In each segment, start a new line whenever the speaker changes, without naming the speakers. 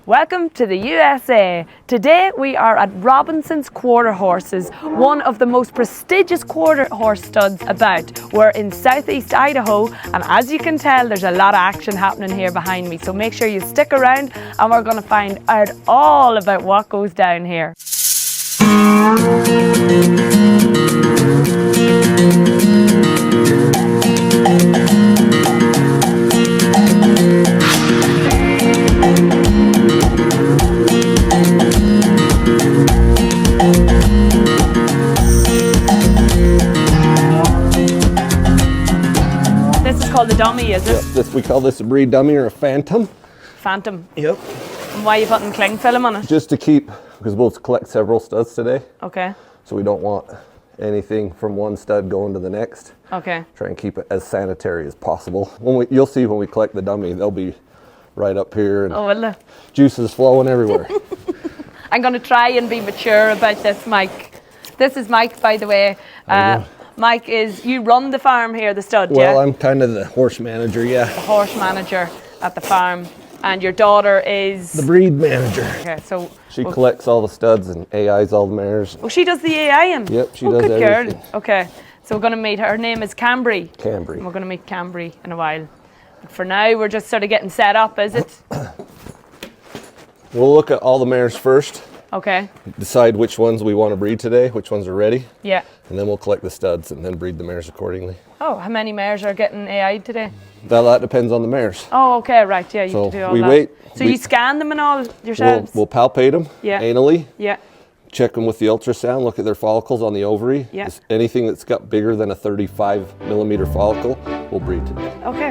Welcome to the USA. Today we are at Robinson's Quarter Horses, one of the most prestigious quarter horse studs about. We're in southeast Idaho, and as you can tell, there's a lot of action happening here behind me. So make sure you stick around and we're going to find out all about what goes down here. The dummy, is it?
Yep, we call this a breed dummy or a phantom.
Phantom.
Yep.
And why are you putting cling film on it?
Just to keep, because we'll collect several studs today.
Okay.
So we don't want anything from one stud going to the next.
Okay.
Try and keep it as sanitary as possible. You'll see when we collect the dummy, they'll be right up here and
will they?
Juices flowing everywhere.
I'm going to try and be mature about this, Mike. This is Mike, by the way. Mike, you run the farm here, the stud,
well,
yeah?
Well, I'm kind of the horse manager, yeah.
The horse manager at the farm. And your daughter is?
The breed manager.
Okay, so...
She collects all the studs and AIs all the mares.
Oh, she does the AIing?
Yep, she does
good
everything.
Girl. Okay, so we're going to meet her name is Cambry.
Cambry.
And we're going to meet Cambry in a while. But for now, we're just sort of getting set up, is it?
We'll look at all the mares first.
Okay.
Decide which ones we want to breed today, which ones are ready.
Yeah.
And then we'll collect the studs and then breed the mares accordingly.
Oh, how many mares are getting AI'd today?
That depends on the mares.
Oh, okay, right. Yeah, you have to do all that.
Wait.
So you scan them and all yourselves?
We'll palpate them anally.
Yeah.
Check them with the ultrasound, look at their follicles on the ovary.
Yeah.
Anything that's got bigger than a 35 millimeter follicle, we'll breed today.
Okay.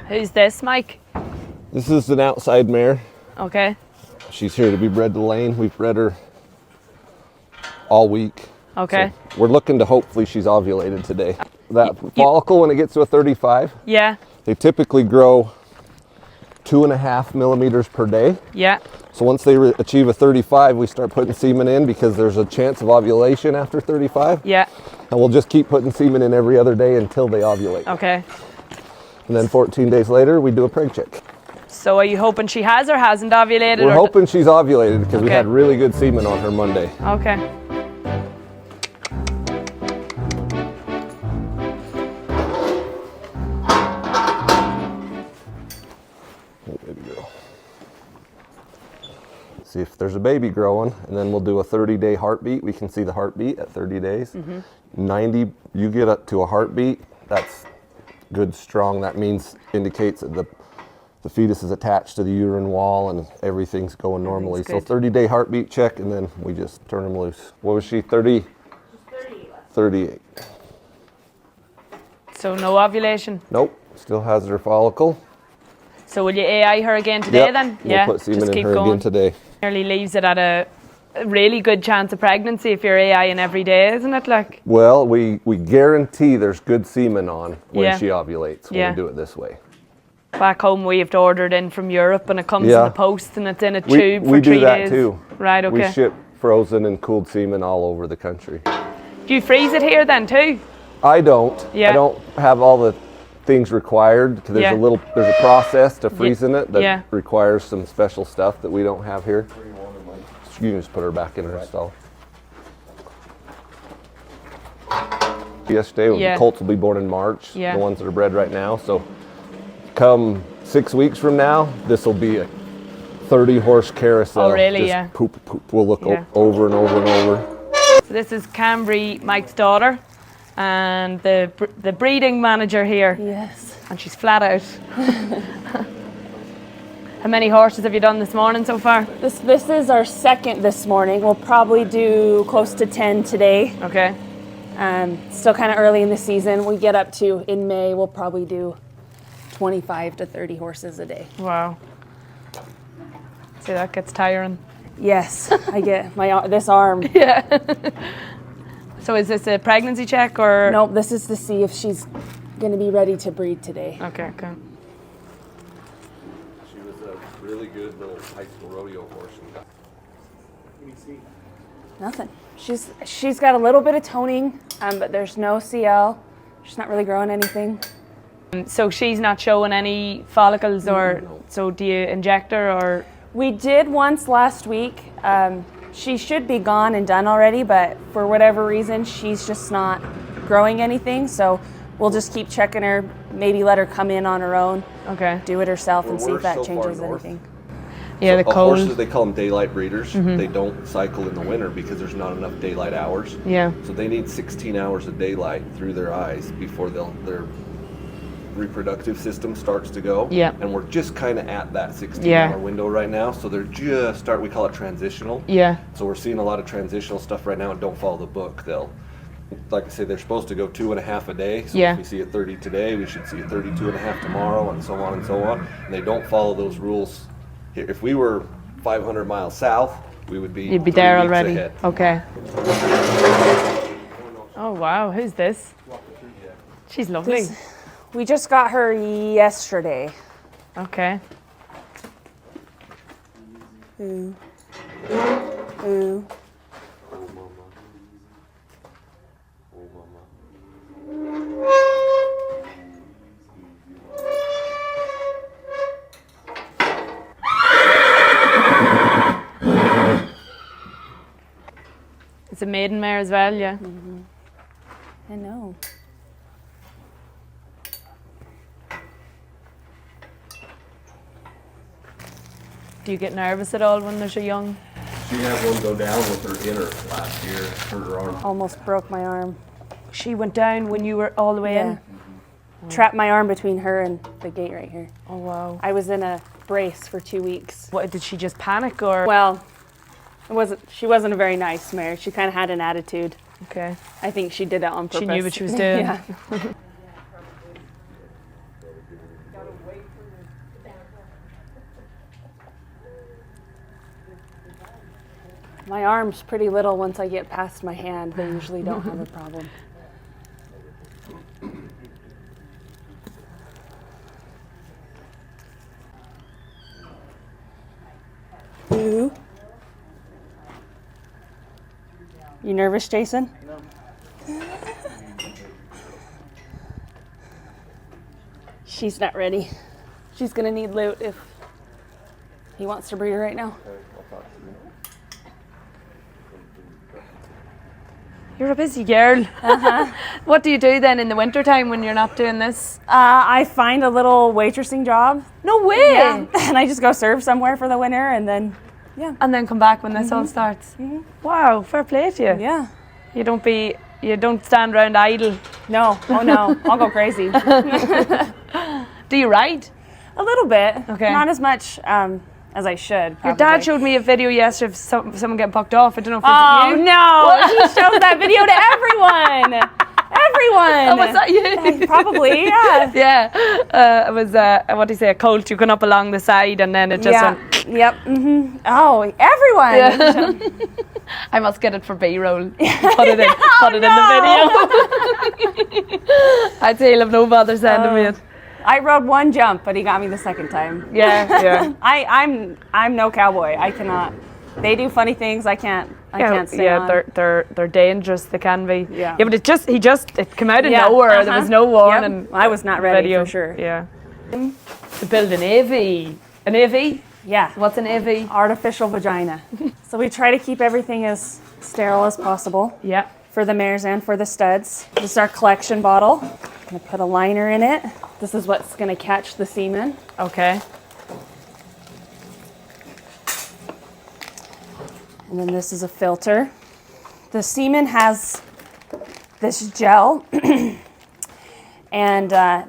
Who's this, Mike?
This is an outside mare.
Okay.
She's here to be bred to lane. We've bred her all week.
Okay.
So we're looking to hopefully she's ovulated today. That follicle, when it gets to a 35, they typically grow 2.5 millimeters per day.
Yeah.
So once they achieve a 35, we start putting semen in because there's a chance of ovulation after 35.
Yeah.
And we'll just keep putting semen in every other day until they ovulate.
Okay.
And then 14 days later, we do a preg check.
So are you hoping she has or hasn't ovulated?
We're hoping she's ovulated because we had really good semen on her Monday.
Okay.
Baby girl. See if there's a baby growing, and then we'll do a 30-day heartbeat. We can see the heartbeat at 30 days. 90, you get up to a heartbeat, that's good, strong. That indicates that the fetus is attached to the uterine wall and everything's going normally. So 30-day heartbeat check, and then we just turn them loose. What was she, 30? 38.
So no ovulation?
Nope, still has her follicle.
So will you AI her again today then?
We'll put semen in her again today.
Nearly leaves it at a really good chance of pregnancy if you're AIing every day, isn't it? Like.
Well, we guarantee there's good semen on when she ovulates when we do it this way.
Back home we have to order it in from Europe and it comes in the post and it's in a tube for 3 days.
We do that too.
Right, okay.
We ship frozen and cooled semen all over the country.
Do you freeze it here then too?
I don't. I don't have all the things required because there's a process to freezing it that requires some special stuff that we don't have here. You can just put her back in her stall. Yesterday, the colts will be born in March, the ones that are bred right now. So come 6 weeks from now, this will be a 30-horse carousel.
Oh, really?
Just poop, poop. We'll look over and over and over.
So this is Cambry, Mike's daughter, and the breeding manager here.
Yes.
And she's flat out. How many horses have you done this morning so far?
This is our second this morning. We'll probably do close to 10 today.
Okay.
Still kind of early in the season. We get up to, in May, we'll probably do 25 to 30 horses a day.
Wow. See, that gets tiring.
Yes, I get this arm.
Yeah. So is this a pregnancy check or?
Nope, this is to see if she's going to be ready to breed today.
Okay, okay.
She was a really good little high school rodeo horse.
Nothing. She's got a little bit of toning. but there's no CL. She's not really growing anything.
So she's not showing any follicles, or so do you inject her, or?
We did once last week. She should be gone and done already, but for whatever reason, she's just not growing anything. So we'll just keep checking her, maybe let her come in on her own,
Okay.
do it herself, and see if that
so far
changes
north.
anything.
Yeah, the cold.
Horses, they call them daylight breeders. They don't cycle in the winter because there's not enough daylight hours.
Yeah.
So they need 16 hours of daylight through their eyes before their reproductive system starts to go.
Yeah.
And we're just kind of at that 16-hour window right now. So they're just we call it transitional.
Yeah.
So we're seeing a lot of transitional stuff right now, and don't follow the book. They'll, like I say, they're supposed to go 2.5 a day. So
Yeah.
if we see a 30 today, we should see a 32.5 tomorrow, and so on and so on. And they don't follow those rules here. If we were 500 miles south, we would be
You'd be
3
there
weeks
already.
ahead.
Okay. Oh wow, who's this? She's lovely.
We just got her yesterday.
Okay.
Ooh. Ooh.
It's a maiden mare as well, yeah.
I know.
Do you get nervous at all when there's a young?
She had one go down with her inner last year, hurt her arm.
Almost broke my arm.
She went down when you were all the way in?
Trapped my arm between her and the gate right here.
Oh wow.
I was in a brace for 2 weeks.
What, did she just panic or?
Well, she wasn't a very nice mare. She kind of had an attitude.
Okay.
I think she did it on purpose.
She knew what she was doing.
Yeah. My arm's pretty little. Once I get past my hand, they usually don't have a problem. Ooh. You nervous, Jason? No. She's not ready. She's gonna need loot if he wants to breed her right now.
You're a busy girl. What do you do then in the wintertime when you're not doing this?
I find a little waitressing job.
No way!
Yeah. And I just go serve somewhere for the winter, and then, yeah.
And then come back when this all starts. Wow, fair play to you.
Yeah.
You don't stand around idle.
No. Oh, no. I'll go crazy.
Do you ride?
A little bit.
Okay.
Not as much as I should.
Your
Probably.
dad showed me a video yesterday of someone getting pucked off. I don't know if
Oh,
it's you.
no. He shows that video to everyone. Everyone.
Oh, was that you?
Probably, yeah.
Yeah. It was, what do you say, a colt. You went up along the side and then it just went.
Yep. Mm-hmm. Oh, everyone.
Yeah. I must get it for B-roll. Put it in the video. I'd say he'll have no bother sending me it.
I rode one jump, but he got me the second time.
Yeah.
I'm no cowboy. I cannot. They do funny things. I can't stay on.
They're dangerous. They can be.
Yeah.
But it came out of nowhere. There was no warning.
Yep. I was not ready
video.
for sure.
Yeah. To build an AV. An AV?
Yeah.
What's an AV?
Artificial vagina. So we try to keep everything as sterile as possible.
Yeah.
For the mares and for the studs. This is our collection bottle. I'm gonna put a liner in it. This is what's gonna catch the semen.
Okay.
And then this is a filter. The semen has this gel and that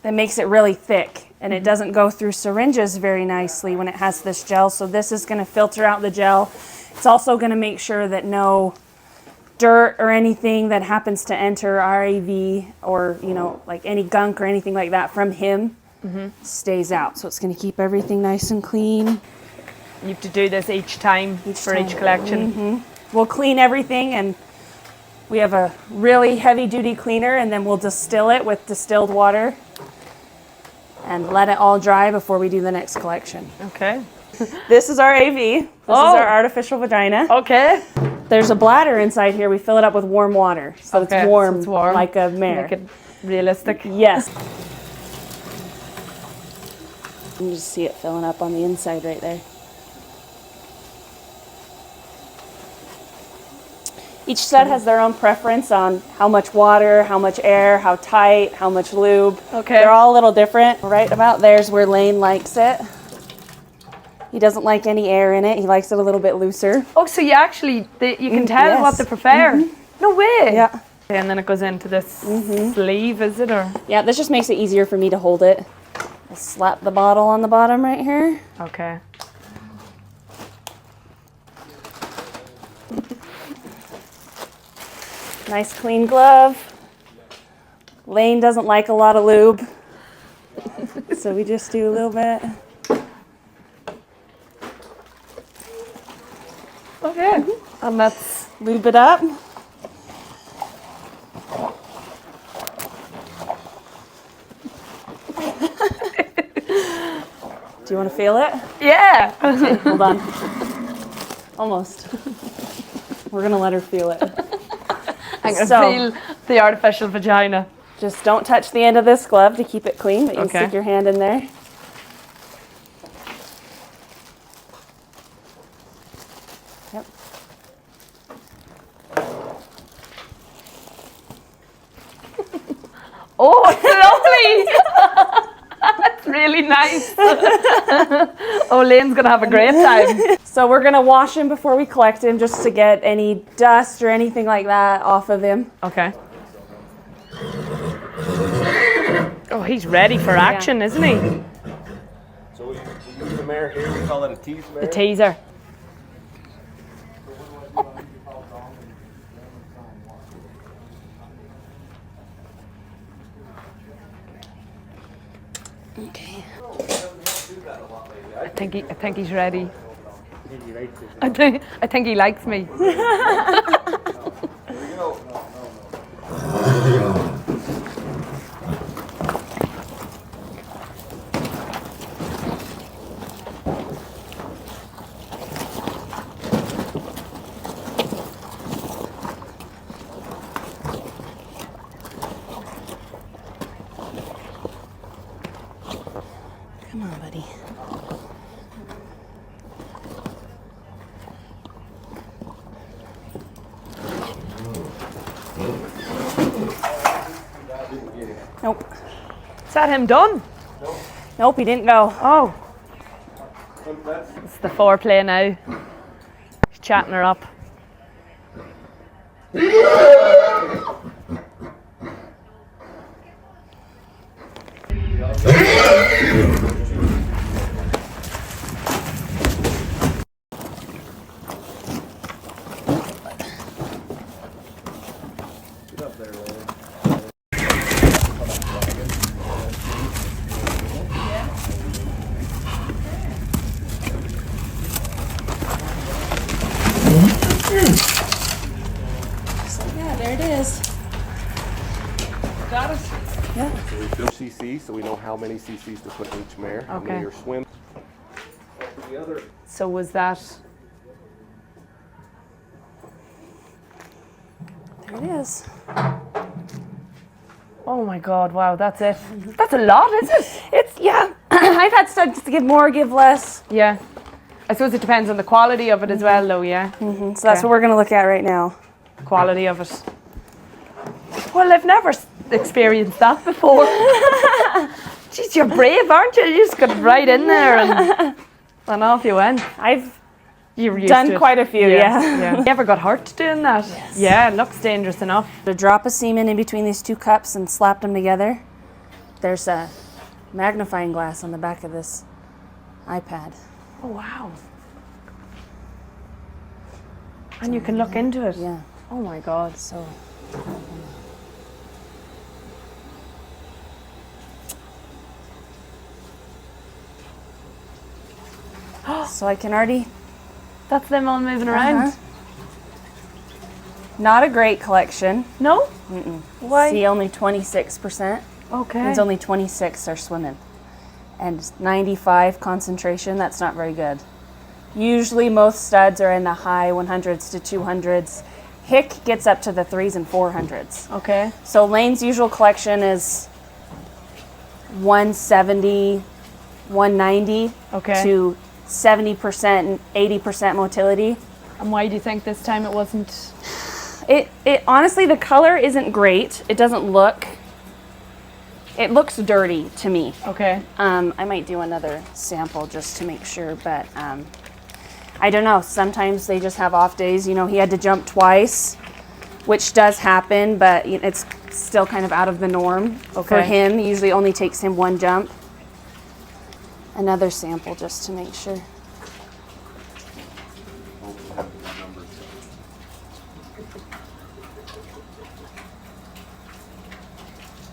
makes it really thick, and it doesn't go through syringes very nicely when it has this gel. So this is gonna filter out the gel. It's also gonna make sure that no dirt or anything that happens to enter RAV or, like any gunk or anything like that from him stays out. So it's going to keep everything nice and clean.
You have to do this each time for each collection.
We'll clean everything, and we have a really heavy duty cleaner, and then we'll distill it with distilled water and let it all dry before we do the next collection.
Okay.
This is our AV. This is our artificial vagina.
Okay.
there's a bladder inside here. We fill it up with warm water, so
Okay,
it's warm,
so it's warm.
like a mare.
Make it realistic.
Yes. You can just see it filling up on the inside right there. Each stud has their own preference on how much water, how much air, how tight, how much lube.
Okay.
They're all a little different. Right about there's where Lane likes it. He doesn't like any air in it. He likes it a little bit looser.
Oh, so you actually, you can tell
yes.
what they prefer? No way.
Yeah.
And then it goes into this sleeve, is it? Or
Yeah, this just makes it easier for me to hold it. I'll slap the bottle on the bottom right here.
okay.
Nice clean glove. Lane doesn't like a lot of lube, so we just do a little bit.
Okay. And that's
Lube it up. Do you want to feel it?
yeah.
Hold on. Almost. We're gonna let her feel it.
I'm gonna
So-
feel the artificial vagina.
Just don't touch the end of this glove to keep it clean, but you
Okay.
can stick your hand in there. Yep.
Oh, it's lovely. That's really nice. Oh, Lane's gonna have a great time.
So we're gonna wash him before we collect him, just to get any dust or anything like that off of him.
Okay. Oh, he's ready for action, isn't he?
So we use the mare here, we call it a tease mare.
The teaser.
Okay.
I think he's ready. I think he likes me.
Come on, buddy. Nope.
Is that him done?
Nope, he didn't go.
Oh. It's the foreplay now. He's chatting her up.
So yeah, there it is.
Got it?
Yeah.
So we fill cc, so we know how many cc's to put in each mare, how many
Okay.
are swim. The other
So was that?
There it is.
Oh my God! Wow, that's it. That's a lot, is it?
It's, yeah. I've had studs to give more, give less.
Yeah. I suppose it depends on the quality of it as well, though. Yeah.
So that's what we're going to look at right now.
Quality of it. Well, I've never experienced that before. Jeez, you're brave, aren't you? You just got right in there and off you went.
I've
You're used
done
to it.
quite a few, yeah.
You ever got hurt doing that?
Yes.
Yeah, it looks dangerous enough.
A drop of semen in between these two cups and slapped them together. There's a magnifying glass on the back of this iPad.
Oh, wow. And you can look into it.
Yeah.
Oh my God.
So so I can already.
That's them all moving around.
Uh-huh. Not a great collection.
No? Why?
See, only 26%.
Okay.
Means only 26 are swimming. And 95 concentration, that's not very good. Usually most studs are in the high 100s to 200s. Hick gets up to the 3s and 400s.
Okay.
So Lane's usual collection is 170, 190
Okay.
to 70% and 80% motility.
And why do you think this time it wasn't?
It honestly, the color isn't great. It doesn't look, it looks dirty to me.
Okay.
I might do another sample just to make sure, but I don't know. Sometimes they just have off days. You know, he had to jump twice, which does happen, but it's still kind of out of the norm for him. It usually only takes him one jump. Another sample just to make sure.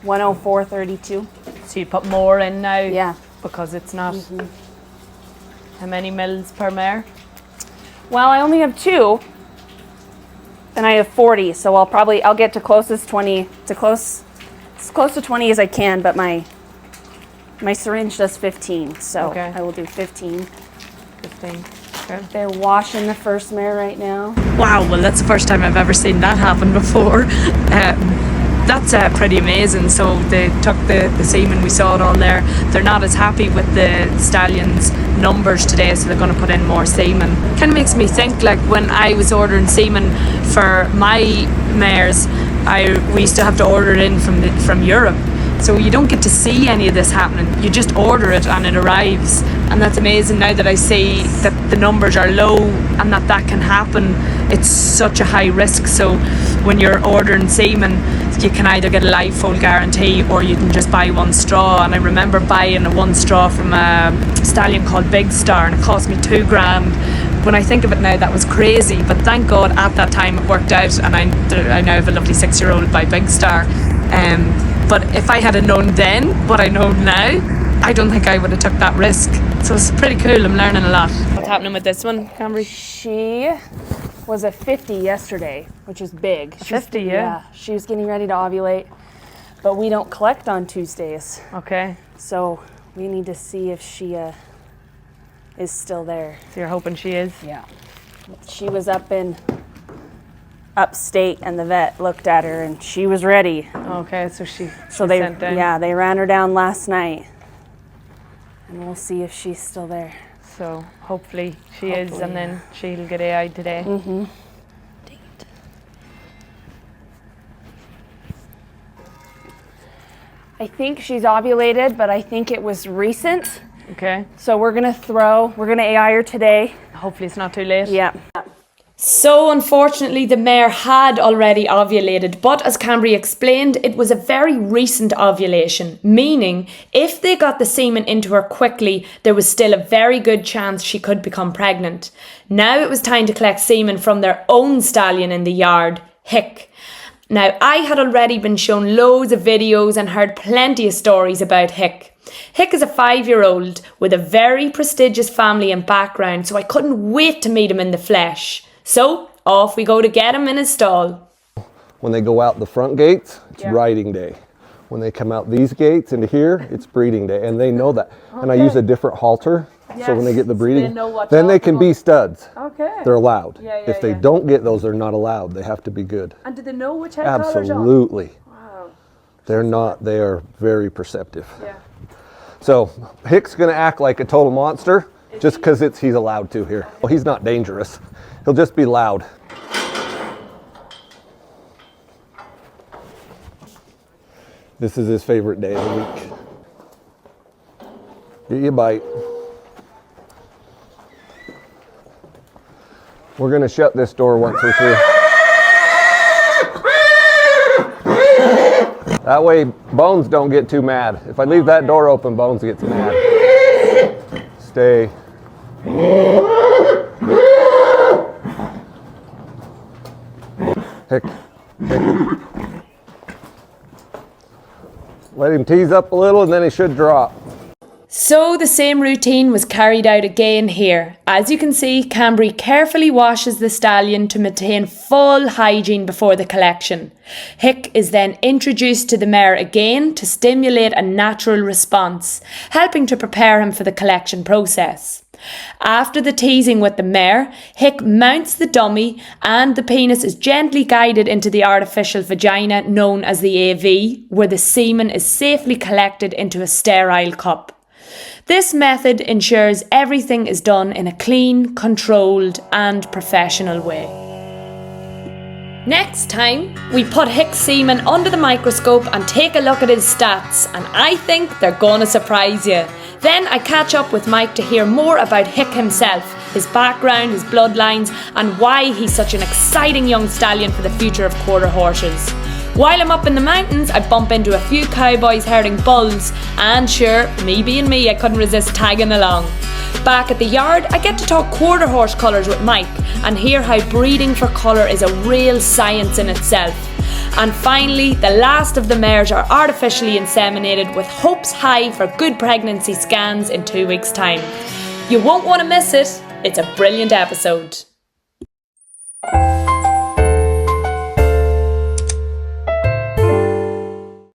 $104.32.
So you put more in now?
Yeah.
Because it's not. How many mils per mare?
Well, I only have 2, and I have 40, so I'll get to closest 20 to as close to 20 as I can. But my syringe does 15, so
Okay.
I will do 15.
15. Okay.
They're washing the first mare right now.
Wow, well that's the first time I've ever seen that happen before. That's pretty amazing. So they took the semen, we saw it all there. They're not as happy with the stallions' numbers today, so they're going to put in more semen. Kind of makes me think, like when I was ordering semen for my mares, we used to have to order it in from Europe. So you don't get to see any of this happening. You just order it and it arrives. And that's amazing now that I see that the numbers are low and that can happen. It's such a high risk. So when you're ordering semen, you can either get a live full guarantee or you can just buy one straw. And I remember buying a one straw from a stallion called Big Star, and it cost me $2,000. When I think of it now, that was crazy. But thank God at that time it worked out, and I now have a lovely 6-year-old by Big Star. But if I had known then what I know now, I don't think I would have took that risk. So it's pretty cool. I'm learning a lot. What's happening with this one, Cambry?
She was a 50 yesterday, which is big.
50, yeah.
She was getting ready to ovulate, but we don't collect on Tuesdays.
Okay.
So we need to see if she is still there.
So you're hoping she is?
Yeah. She was up in upstate, and the vet looked at her, and she was ready.
Okay, so she
they
sent down.
they ran her down last night, and we'll see if she's still there.
So hopefully she is, and then she'll get AI'd today.
Mm-hmm. I think she's ovulated, but I think it was recent.
Okay.
So we're gonna AI her today.
Hopefully it's not too late.
Yeah.
So unfortunately the mare had already ovulated, but as Cambry explained, it was a very recent ovulation, meaning if they got the semen into her quickly, there was still a very good chance she could become pregnant. Now it was time to collect semen from their own stallion in the yard, Hick. Now I had already been shown loads of videos and heard plenty of stories about Hick. Hick is a 5-year-old with a very prestigious family and background, so I couldn't wait to meet him in the flesh. So, off we go to get him in his stall.
When they go out the front gates, it's riding day. When they come out these gates into here, it's breeding day, and they know that. Okay. And I use a different halter, so when they get the breeding, then they can be studs.
Okay.
They're allowed. If they don't get those, they're not allowed. They have to be good.
And do they know which head color's on?
Absolutely.
Wow.
They are very perceptive.
Yeah.
So, Hick's gonna act like a total monster, just because he's allowed to here. Well, he's not dangerous. He'll just be loud. This is his favorite day of the week. Get you a bite. We're gonna shut this door once we're through. That way Bones don't get too mad. If I leave that door open, Bones gets mad. Stay. Hick. Let him tease up a little and then he should drop.
So the same routine was carried out again here. As you can see, Cambry carefully washes the stallion to maintain full hygiene before the collection. Hick is then introduced to the mare again to stimulate a natural response, helping to prepare him for the collection process. After the teasing with the mare, Hick mounts the dummy and the penis is gently guided into the artificial vagina known as the AV, where the semen is safely collected into a sterile cup. This method ensures everything is done in a clean, controlled and professional way. Next time, we put Hick's semen under the microscope and take a look at his stats, and I think they're gonna surprise you. Then I catch up with Mike to hear more about Hick himself, his background, his bloodlines, and why he's such an exciting young stallion for the future of quarter horses. While I'm up in the mountains, I bump into a few cowboys herding bulls, and sure, me being me, I couldn't resist tagging along. Back at the yard, I get to talk quarter horse colours with Mike and hear how breeding for colour is a real science in itself. And finally, the last of the mares are artificially inseminated with hopes high for good pregnancy scans in 2 weeks' time. You won't want to miss it. It's a brilliant episode.